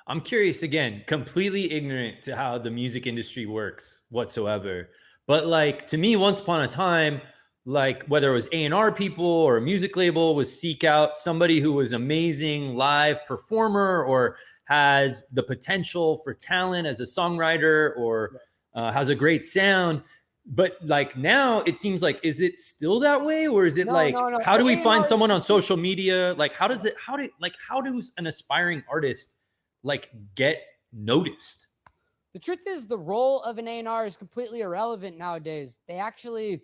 I'm curious, again, completely ignorant to how the music industry works whatsoever. But like, to me, once upon a time, like whether it was A&R people or a music label was seek out somebody who was amazing live performer or has the potential for talent as a songwriter or has a great sound. But like now it seems like, is it still that way? Or is it no. How do we find someone on social media? Like, how does an aspiring artist like get noticed? The truth is the role of an A&R is completely irrelevant nowadays. They actually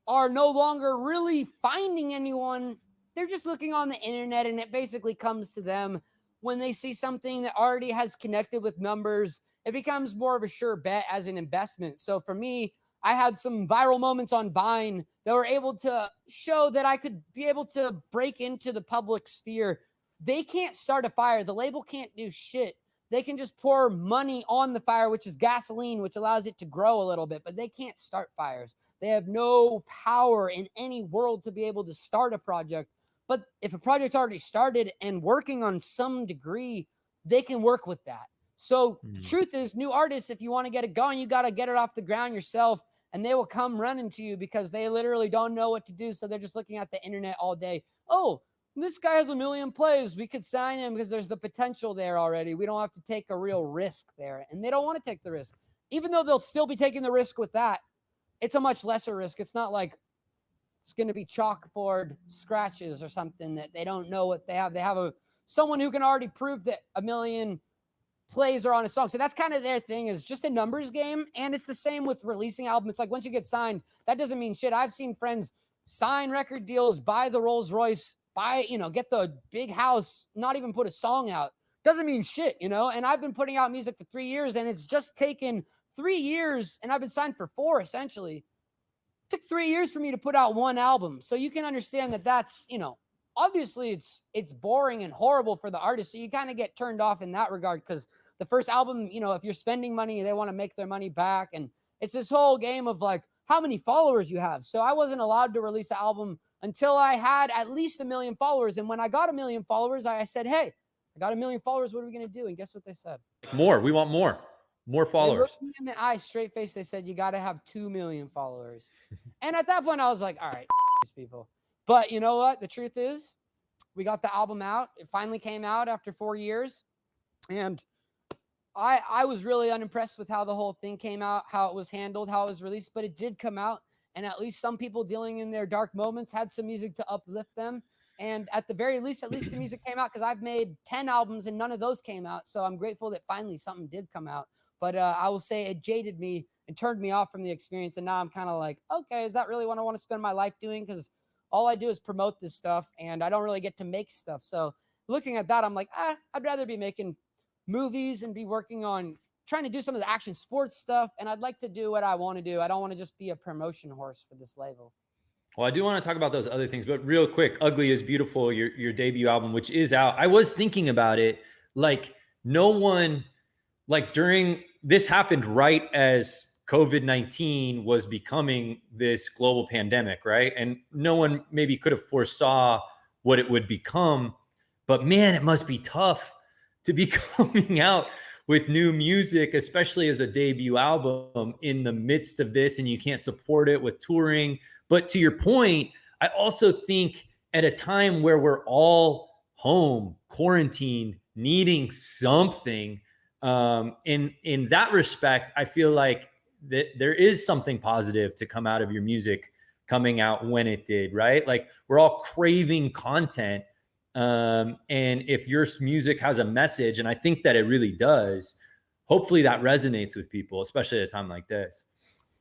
are no longer really finding anyone. They're just looking on the internet and it basically comes to them when they see something that already has connected with numbers. It becomes more of a sure bet as an investment. So for me, I had some viral moments on Vine that were able to show that I could be able to break into the public sphere. They can't start a fire. The label can't do shit. They can just pour money on the fire, which is gasoline, which allows it to grow a little bit, but they can't start fires. They have no power in any world to be able to start a project. But if a project's already started and working on some degree, they can work with that. So the truth is, new artists, if you want to get it going, you got to get it off the ground yourself, and they will come running to you because they literally don't know what to do. So they're just looking at the internet all day. Oh, this guy has 1 million plays. We could sign him because there's the potential there already. We don't have to take a real risk there. And they don't want to take the risk. Even though they'll still be taking the risk with that, it's a much lesser risk. It's not like it's going to be chalkboard scratches or something that they don't know what they have. They have someone who can already prove that 1 million plays are on a song. So that's kind of their thing, is just a numbers game. And it's the same with releasing albums. It's like once you get signed, that doesn't mean shit. I've seen friends sign record deals, buy the Rolls Royce, get the big house, not even put a song out. Doesn't mean shit, and I've been putting out music for 3 years, and it's just taken 3 years, and I've been signed for 4 essentially. It took 3 years for me to put out one album. So you can understand that that's, obviously it's boring and horrible for the artist. So you kind of get turned off in that regard, because the first album, if you're spending money, they want to make their money back. And it's this whole game of like how many followers you have. So I wasn't allowed to release an album until I had at least 1 million followers. And when I got 1 million followers, I said, hey, I got 1 million followers. What are we going to do? And guess what they said? More. We want more followers. They looked me in the eye, straight face. They said, you got to have 2 million followers. And at that point I was like, all right, these people. But you know what? The truth is, we got the album out. It finally came out after 4 years. And I was really unimpressed with how the whole thing came out, how it was handled, how it was released, but it did come out. And at least some people dealing in their dark moments had some music to uplift them. And at the very least, the music came out, because I've made 10 albums and none of those came out. So I'm grateful that finally something did come out. But I will say it jaded me and turned me off from the experience. And now I'm kind of like, okay, is that really what I want to spend my life doing? Because all I do is promote this stuff and I don't really get to make stuff. So looking at that, I'm like, I'd rather be making movies and be working on trying to do some of the action sports stuff. And I'd like to do what I want to do. I don't want to just be a promotion horse for this label. Well, I do want to talk about those other things, but real quick, Ugly is Beautiful, your debut album, which is out. I was thinking about it, like no one, like during this happened right as COVID-19 was becoming this global pandemic, right? And no one maybe could have foresaw what it would become, but man, it must be tough to be coming out with new music, especially as a debut album in the midst of this, and you can't support it with touring. But to your point, I also think at a time where we're all home, quarantined, needing something, in that respect, I feel like that there is something positive to come out of your music coming out when it did, right? Like we're all craving content. And if your music has a message, and I think that it really does, hopefully that resonates with people, especially at a time like this.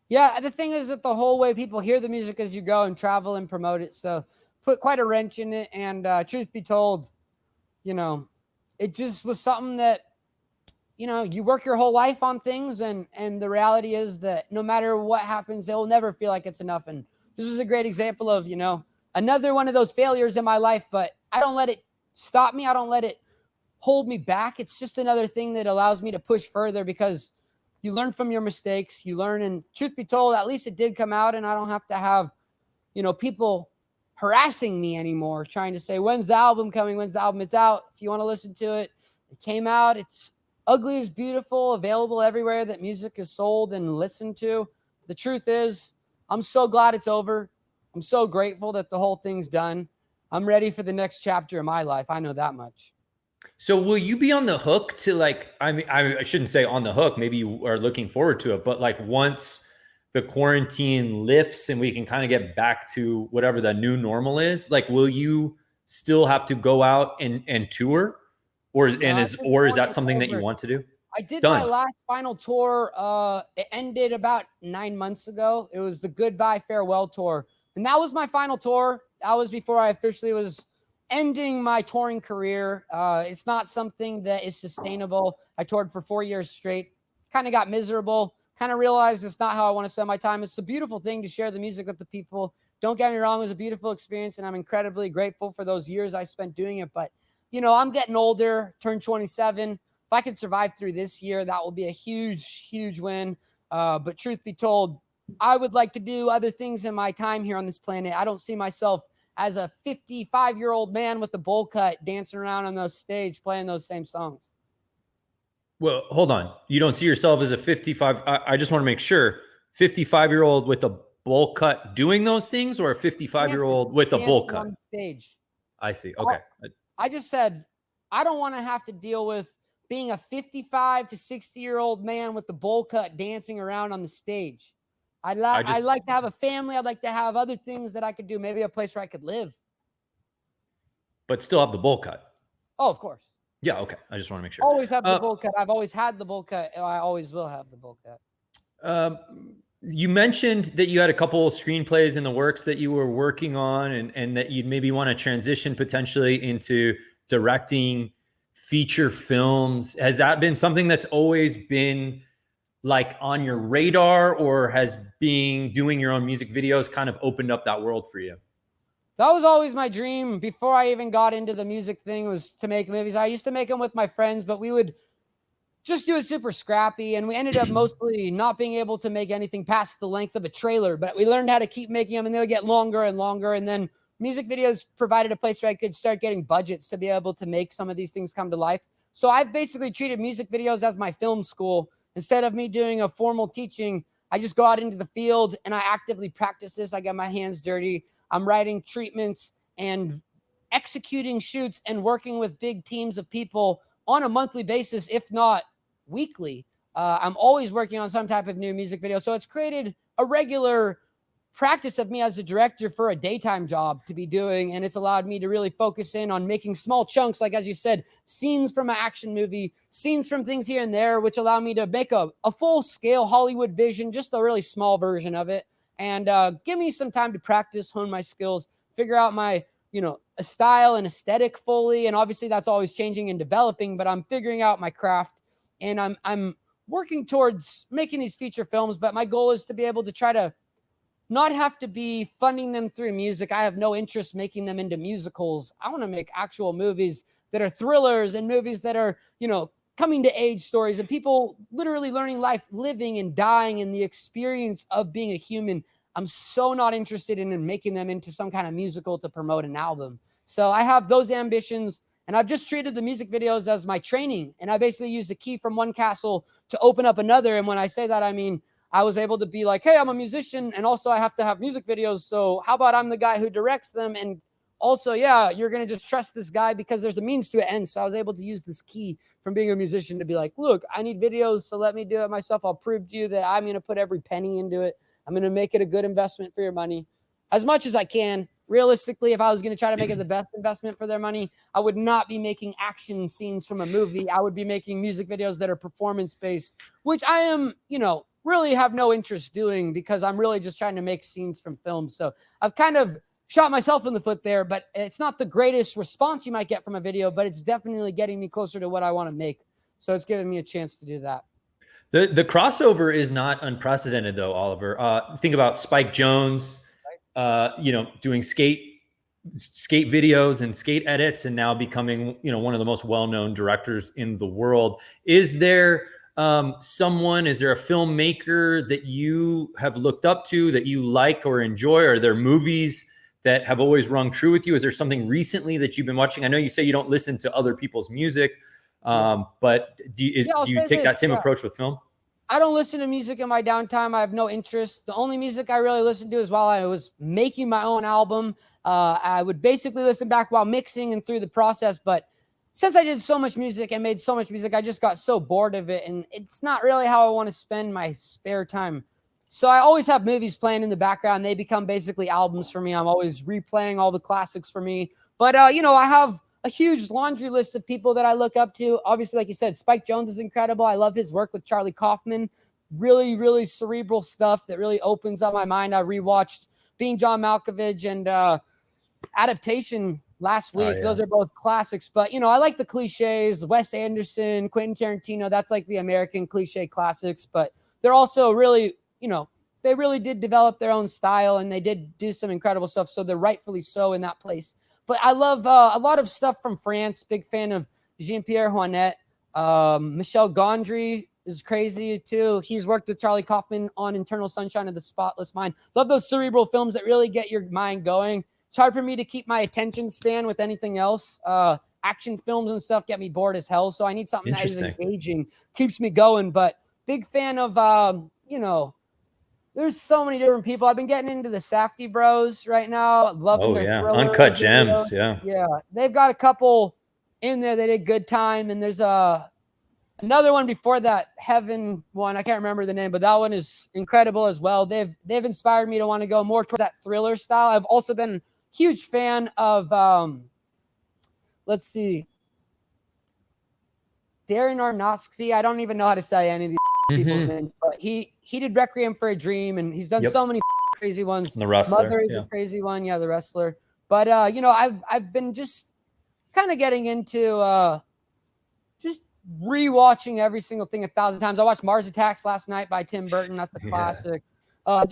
Yeah, the thing is that the whole way people hear the music as you go and travel and promote it, so put quite a wrench in it. And truth be told, it just was something that, you work your whole life on things, and the reality is that no matter what happens, it will never feel like it's enough. And this was a great example of, another one of those failures in my life, but I don't let it stop me. I don't let it hold me back. It's just another thing that allows me to push further, because you learn from your mistakes, you learn. And truth be told, at least it did come out, and I don't have to have, people harassing me anymore, trying to say, when's the album coming? When's the album? It's out. If you want to listen to it, it came out. It's ugly is beautiful, available everywhere that music is sold and listened to. The truth is, I'm so glad it's over. I'm so grateful that the whole thing's done. I'm ready for the next chapter of my life. I know that much. So will you be on the hook to I shouldn't say on the hook, maybe you are looking forward to it, but like once the quarantine lifts and we can kind of get back to whatever the new normal is, like, will you still have to go out and tour? Or is that something that you want to do? I did my last final tour. It ended about 9 months ago. It was the Goodbye Farewell Tour. And that was my final tour. That was before I officially was ending my touring career. It's not something that is sustainable. I toured for 4 years straight, kind of got miserable, kind of realized it's not how I want to spend my time. It's a beautiful thing to share the music with the people. Don't get me wrong, it was a beautiful experience, and I'm incredibly grateful for those years I spent doing it. But I'm getting older, turned 27. If I could survive through this year, that will be a huge, huge win. But truth be told, I would like to do other things in my time here on this planet. I don't see myself as a 55-year-old man with a bowl cut dancing around on those stage playing those same songs. Well, hold on. You don't see yourself as a 55. I just want to make sure, 55-year-old with a bowl cut doing those things, or a 55-year-old with a bowl cut? On stage. I see. Okay. I just said, I don't want to have to deal with being a 55 to 60-year-old man with the bowl cut dancing around on the stage. I'd like to have a family. I'd like to have other things that I could do. Maybe a place where I could live. But still have the bowl cut. Oh, of course. Yeah, okay. I just want to make sure. Always have the bowl cut. I've always had the bowl cut. I always will have the bowl cut. You mentioned that you had a couple of screenplays in the works that you were working on, and that you'd maybe want to transition potentially into directing feature films. Has that been something that's always been like on your radar, or has being doing your own music videos kind of opened up that world for you? That was always my dream before I even got into the music thing, was to make movies. I used to make them with my friends, but we would just do it super scrappy. And we ended up mostly not being able to make anything past the length of a trailer, but we learned how to keep making them, and they would get longer and longer. And then music videos provided a place where I could start getting budgets to be able to make some of these things come to life. So I've basically treated music videos as my film school. Instead of me doing a formal teaching, I just go out into the field and I actively practice this. I get my hands dirty. I'm writing treatments and executing shoots and working with big teams of people on a monthly basis, if not weekly. I'm always working on some type of new music video. So it's created a regular practice of me as a director for a daytime job to be doing. And it's allowed me to really focus in on making small chunks, like, as you said, scenes from an action movie, scenes from things here and there, which allow me to make a full scale Hollywood vision, just a really small version of it. And give me some time to practice, hone my skills, figure out my, a style and aesthetic fully. And obviously that's always changing and developing, but I'm figuring out my craft, and I'm working towards making these feature films. But my goal is to be able to try to not have to be funding them through music. I have no interest making them into musicals. I want to make actual movies that are thrillers, and movies that are, coming to age stories and people literally learning life, living and dying, and the experience of being a human. I'm so not interested in making them into some kind of musical to promote an album. So I have those ambitions, and I've just treated the music videos as my training. And I basically use the key from one castle to open up another. And when I say that, I mean, I was able to be like, hey, I'm a musician, and also I have to have music videos. So how about I'm the guy who directs them? And also, yeah, you're going to just trust this guy because there's a means to an end. So I was able to use this key from being a musician to be like, look, I need videos, so let me do it myself. I'll prove to you that I'm going to put every penny into it. I'm going to make it a good investment for your money as much as I can. Realistically, if I was going to try to make it the best investment for their money, I would not be making action scenes from a movie. I would be making music videos that are performance-based, which I am, really have no interest doing because I'm really just trying to make scenes from films. So I've kind of shot myself in the foot there, but it's not the greatest response you might get from a video, but it's definitely getting me closer to what I want to make. So it's giving me a chance to do that. The crossover is not unprecedented though, Oliver. Think about Spike Jonze, doing skate videos and skate edits, and now becoming, one of the most well-known directors in the world. Is there is there a filmmaker that you have looked up to that you like or enjoy? Are there movies that have always rung true with you? Is there something recently that you've been watching? I know you say you don't listen to other people's music, but do you take that same approach with film? I don't listen to music in my downtime. I have no interest. The only music I really listen to is while I was making my own album. I would basically listen back while mixing and through the process. But since I did so much music and made so much music, I just got so bored of it. And it's not really how I want to spend my spare time. So I always have movies playing in the background. They become basically albums for me. I'm always replaying all the classics for me. But, I have a huge laundry list of people that I look up to. Obviously, like you said, Spike Jonze is incredible. I love his work with Charlie Kaufman. Really, really cerebral stuff that really opens up my mind. I rewatched Being John Malkovich and Adaptation last week. Those are both classics. But, I like the cliches, Wes Anderson, Quentin Tarantino. That's like the American cliche classics. But they're also really, they really did develop their own style, and they did do some incredible stuff. So they're rightfully so in that place. But I love a lot of stuff from France. Big fan of Jean-Pierre Jeunet. Michel Gondry is crazy too. He's worked with Charlie Kaufman on Eternal Sunshine of the Spotless Mind. Love those cerebral films that really get your mind going. It's hard for me to keep my attention span with anything else. Action films and stuff get me bored as hell. So I need something that is engaging, keeps me going. But big fan of, there's so many different people. I've been getting into the Safdie Bros right now. Loving their Thriller Uncut video. Gems. Yeah. They've got a couple in there. They did Good Time. And there's another one before that, Heaven one. I can't remember the name, but that one is incredible as well. They've inspired me to want to go more towards that thriller style. I've also been a huge fan of, let's see, Darren Aronofsky. I don't even know how to say any of these people's names, but he did Requiem for a Dream, and he's done so many crazy ones. The Wrestler. Mother is a crazy one. Yeah, The Wrestler. But, I've been just kind of getting into just rewatching every single thing 1,000 times. I watched Mars Attacks last night by Tim Burton. That's a classic. I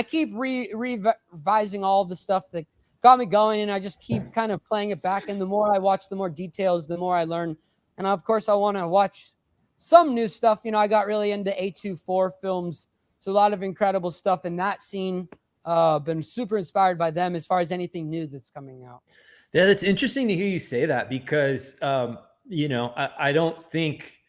keep revising all the stuff that got me going, and I just keep kind of playing it back. And the more I watch, the more details, the more I learn. And of course, I want to watch some new stuff. I got really into A24 films. So a lot of incredible stuff in that scene. Been super inspired by them as far as anything new that's coming out. Yeah, that's interesting to hear you say that because, I don't think,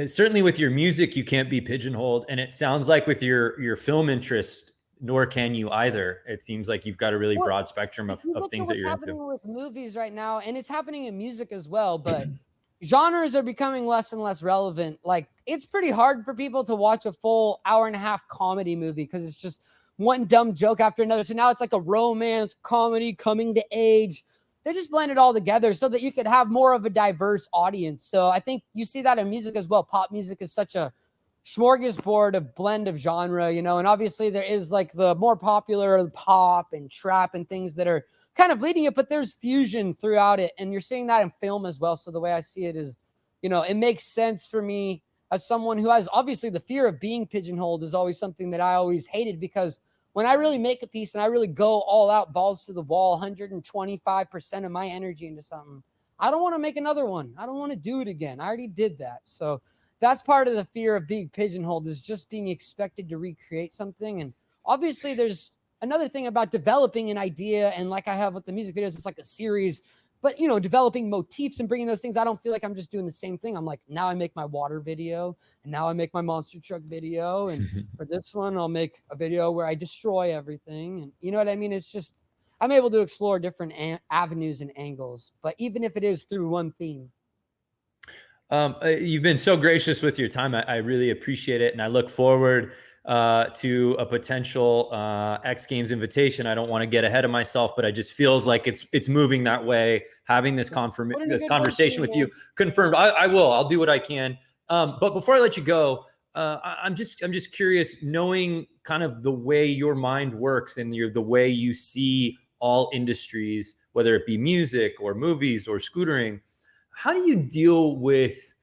certainly with your music, you can't be pigeonholed. And it sounds like with your film interest, nor can you either. It seems like you've got a really broad spectrum of things that you're into. Happening with movies right now, and it's happening in music as well, but genres are becoming less and less relevant. Like, it's pretty hard for people to watch a full hour-and-a-half comedy movie because it's just one dumb joke after another. So now it's like a romance, comedy, coming to age. They just blend it all together so that you could have more of a diverse audience. So I think you see that in music as well. Pop music is such a smorgasbord of blend of genre, and obviously there is like the more popular pop and trap and things that are kind of leading it, but there's fusion throughout it. And you're seeing that in film as well. So the way I see it is, it makes sense for me as someone who has obviously the fear of being pigeonholed is always something that I always hated, because when I really make a piece and I really go all out, balls to the wall, 125% of my energy into something, I don't want to make another one. I don't want to do it again. I already did that. So that's part of the fear of being pigeonholed, is just being expected to recreate something. And obviously there's another thing about developing an idea. And like I have with the music videos, it's like a series, but you know, developing motifs and bringing those things. I don't feel like I'm just doing the same thing. I'm like, now I make my water video, and now I make my monster truck video. And for this one, I'll make a video where I destroy everything. And you know what I mean? It's just, I'm able to explore different avenues and angles, but even if it is through one theme. You've been so gracious with your time. I really appreciate it. And I look forward to a potential X Games invitation. I don't want to get ahead of myself, but it just feels like it's moving that way. Having this conversation with you confirmed. I'll do what I can. But before I let you go, I'm just curious, knowing kind of the way your mind works and the way you see all industries, whether it be music or movies or scootering, how do you deal with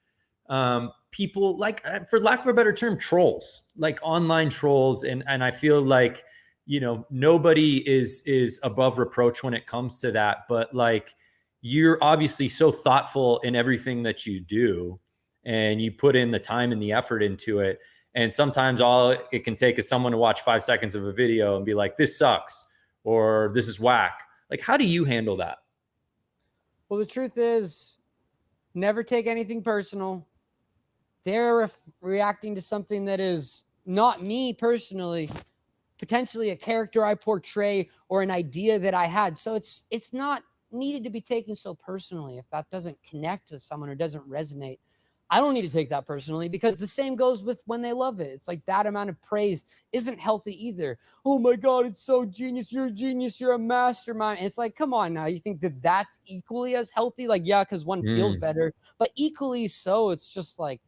people, like, for lack of a better term, trolls, like online trolls? And I feel like, you know, nobody is above reproach when it comes to that, but like, you're obviously so thoughtful in everything that you do, and you put in the time and the effort into it. And sometimes all it can take is someone to watch 5 seconds of a video and be like, this sucks, or this is whack. Like, how do you handle that? Well, the truth is, never take anything personal. They're reacting to something that is not me personally, potentially a character I portray or an idea that I had. So it's not needed to be taken so personally. If that doesn't connect with someone or doesn't resonate, I don't need to take that personally, because the same goes with when they love it. It's like that amount of praise isn't healthy either. Oh my God, it's so genius. You're a genius. You're a mastermind. And it's like, come on now. You think that that's equally as healthy? Like, yeah, because one feels better, but equally so. It's just like,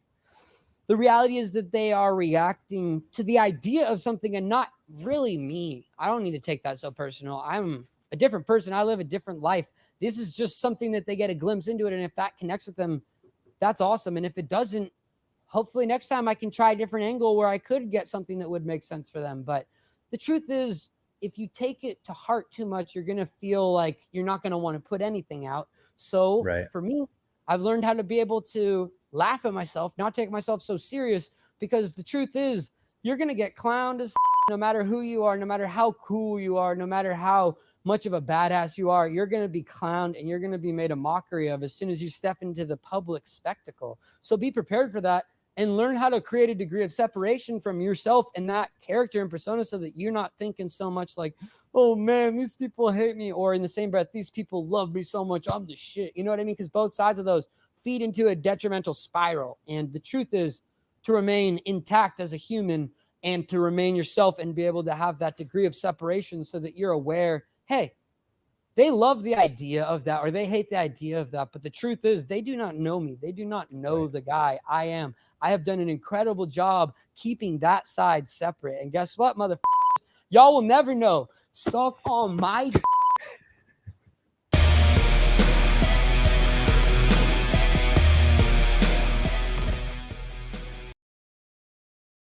the reality is that they are reacting to the idea of something and not really me. I don't need to take that so personal. I'm a different person. I live a different life. This is just something that they get a glimpse into it. And if that connects with them, that's awesome. And if it doesn't, hopefully next time I can try a different angle where I could get something that would make sense for them. But the truth is, if you take it to heart too much, you're going to feel like you're not going to want to put anything out. So for me, I've learned how to be able to laugh at myself, not take myself so serious, because the truth is, you're going to get clowned as no matter who you are, no matter how cool you are, no matter how much of a badass you are, you're going to be clowned and you're going to be made a mockery of as soon as you step into the public spectacle. So be prepared for that and learn how to create a degree of separation from yourself and that character and persona, so that you're not thinking so much like, oh man, these people hate me, or in the same breath, these people love me so much, I'm the shit. You know what I mean? Because both sides of those feed into a detrimental spiral. And the truth is, to remain intact as a human and to remain yourself and be able to have that degree of separation so that you're aware, hey, they love the idea of that or they hate the idea of that. But the truth is, they do not know me. They do not know the guy I am. I have done an incredible job keeping that side separate. And guess what, motherfuckers? Y'all will never know. Suck on my